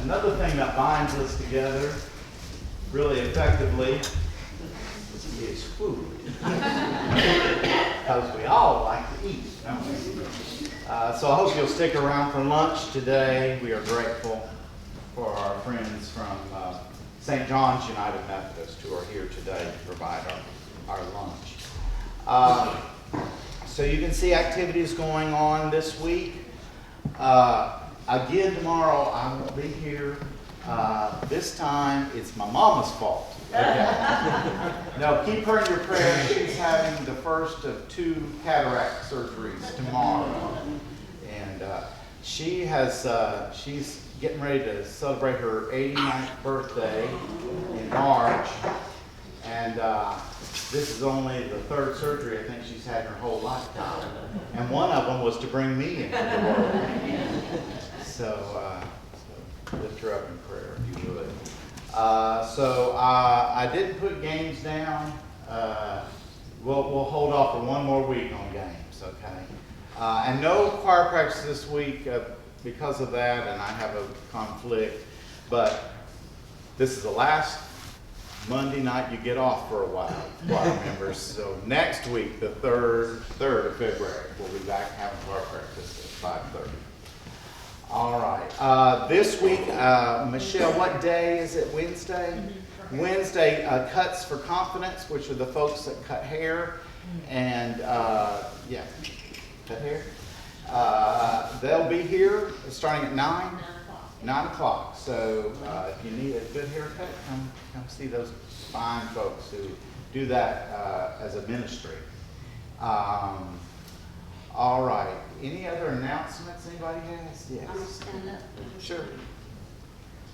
Another thing that binds us together really effectively is food. Because we all like to eat, don't we? So I hope you'll stick around for lunch today. We are grateful for our friends from St. John's United Methodist who are here today to provide our lunch. So you can see activities going on this week. Again, tomorrow I won't be here. This time it's my mama's fault. Okay. No, keep her in your prayers. She's having the first of 2 cataract surgeries tomorrow. And she's getting ready to celebrate her 89th birthday in March. And this is only the 3rd surgery I think she's had in her whole lifetime. And one of them was to bring me into the world. So lift her up in prayer if you would. I didn't put games down. We'll hold off for one more week on games, okay? And no choir practice this week because of that, and I have a conflict. But this is the last Monday night you get off for a while, choir members. So next week, the 3rd of February, we'll be back having choir practice at 5:30. All right. This week, Michelle, what day is it? Wednesday? Mm-hmm. Wednesday, Cuts for Confidence, which are the folks that cut hair. And, cut hair. They'll be here starting at 9? 9 o'clock. So if you need a good haircut, come see those fine folks who do that as a ministry. All right. Any other announcements anybody has? Yes. I'm going to stand up. Sure.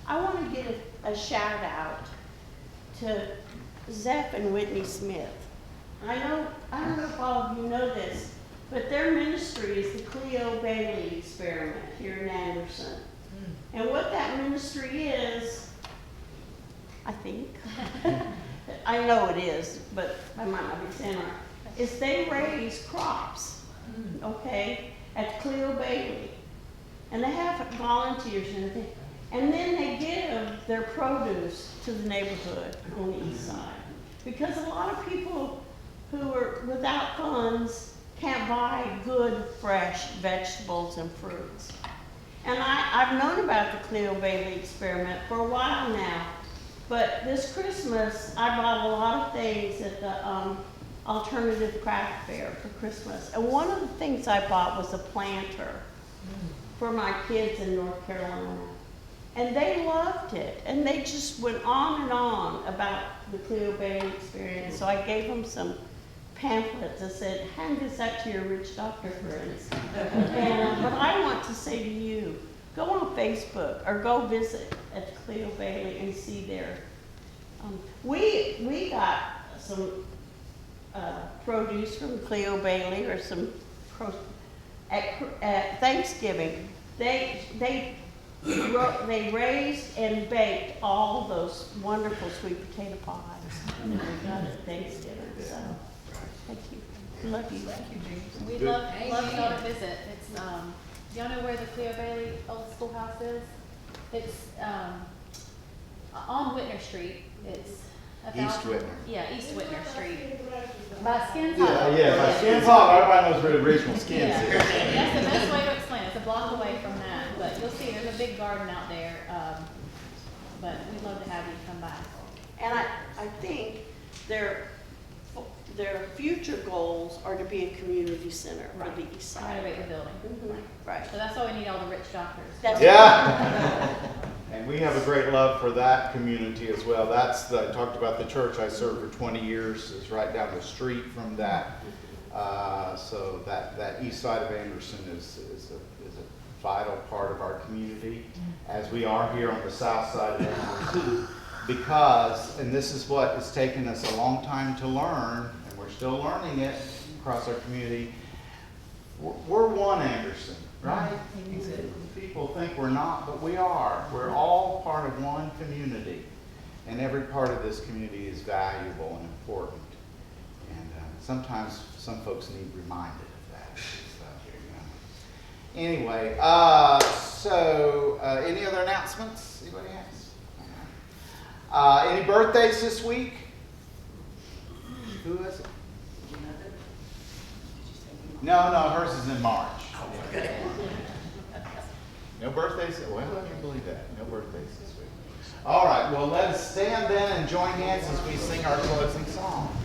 I want to give a shout out to Zeph and Whitney Smith. I don't know if all of you know this, but their ministry is the Cleo Bailey Experiment here in Anderson. And what that ministry is, I think, I know it is, but I might not be saying it, is they raise crops, okay, at Cleo Bailey. And they have volunteers and everything. And then they give their produce to the neighborhood on the east side. Because a lot of people who are without funds can't buy good, fresh vegetables and fruits. And I've known about the Cleo Bailey Experiment for a while now. But this Christmas, I bought a lot of things at the Alternative Craft Fair for Christmas. And one of the things I bought was a planter for my kids in North Carolina. And they loved it. And they just went on and on about the Cleo Bailey experience. So I gave them some pamphlets that said, hand this out to your rich doctor friends. But I want to say to you, go on Facebook or go visit at Cleo Bailey and see their, we got some produce from Cleo Bailey or some at Thanksgiving. They raised and baked all those wonderful sweet potato pies that we got at Thanksgiving. So, thank you. Love you. Thank you, James. We'd love to go to visit. It's do y'all know where the Cleo Bailey old schoolhouse is? It's on Whitner Street. It's about East Whitner. Yeah, East Whitner Street. By Skins Yeah, by Skins Hall. Everybody knows where the original Skins Yeah, is. that's the best way to explain it. It's a block away from that, but you'll see there's a big garden out there. But we'd love to have you come by. And I think their future goals are to be a community center for the east side. Renovate the building. Right. So that's why we need all the rich doctors. That's Yeah. And we have a great love for that community as well. I talked about the church I served for 20 years. It's right down the street from that. So that east side of Anderson is a vital part of our community, as we are here on the south side of Anderson. Because, and this is what has taken us a long time to learn, and we're still learning it across our community, we're one Anderson, right? People think we're not, but we are. We're all part of one community, and every part of this community is valuable and important. And sometimes some folks need reminded of that. So, Anyway, any other announcements? Anybody has? Any birthdays this week? Who is it? No, hers is in March. No birthdays? Well, I can't believe that. No birthdays this week. All right, well, let us stand then and join hands as we sing our closing song.